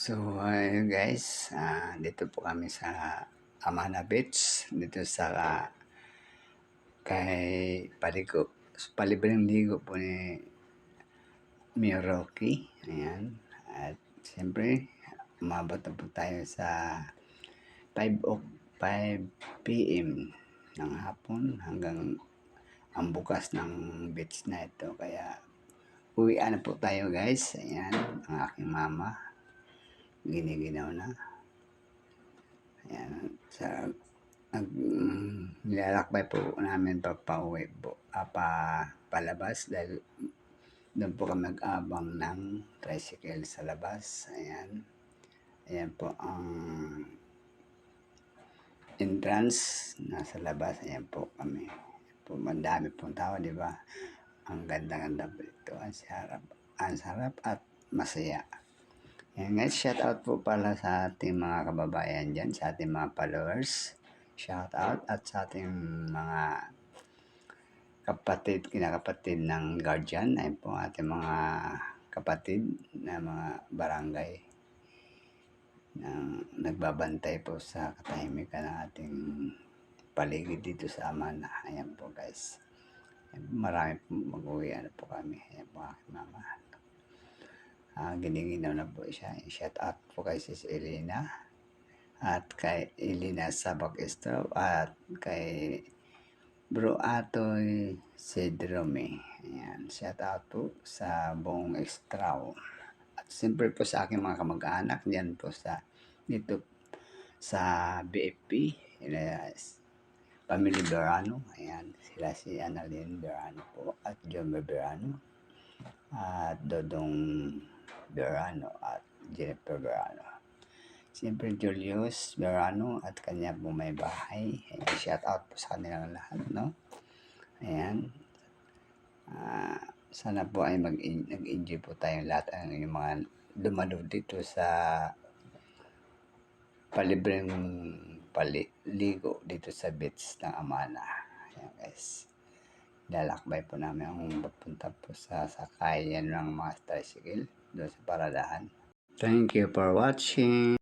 So, ayun guys, dito po kami sa Amana Beach, dito sa kay Paligo. Palibreng ligo po ni Mayor Rocky. Ayan. At siyempre, umabot na po tayo sa 5 p.m. ng hapon hanggang ang bukas ng beach na ito. Kaya, uwian na po tayo guys. Ayan, ang aking mama. Giniginaw na. Ayan, nilalakbay po namin pauwi po, palabas dahil doon po kami mag-abang ng tricycle sa labas. Ayan. Ayan po ang entrance, nasa labas. Ayan po kami. Po, mandami pong tao, di ba? Ang ganda-ganda po ito. Ang sarap at masaya. Ayan guys, shout out po pala sa ating mga kababayan dyan, sa ating mga followers. Shout out at sa ating mga kinakapatid ng guardian. Ayun po ating mga kapatid na mga barangay na nagbabantay po sa katahimikan ng ating paligid dito sa Amana. Ayan po guys. Marami po mag-uwi po kami. Ayan po aking mama. Giniginaw na po siya. Shout out po kay Sis Elena at kay Elena Sabak-Estraw at kay Bro Atoy Cedrome. Ayan, shout out po sa buong Estraw. At siyempre po sa aking mga kamag-anak diyan po dito sa BFP. Family Berano. Ayan, sila si Annalyn Berano po at Jomer Berano at Dodong Berano at Jennifer Berano. Siyempre Julius Berano at kanya po may bahay. Ayan, shout out po sa kanilang lahat, no? Ayan. Sana po ay nag-enjoy po tayong lahat ang yung mga dumalo dito sa palibreng ligo dito sa beach ng Amana. Ayan guys. Lalakbay po namin ang papunta po sa sakayan ng mga tricycle doon sa paradahan. Thank you for watching.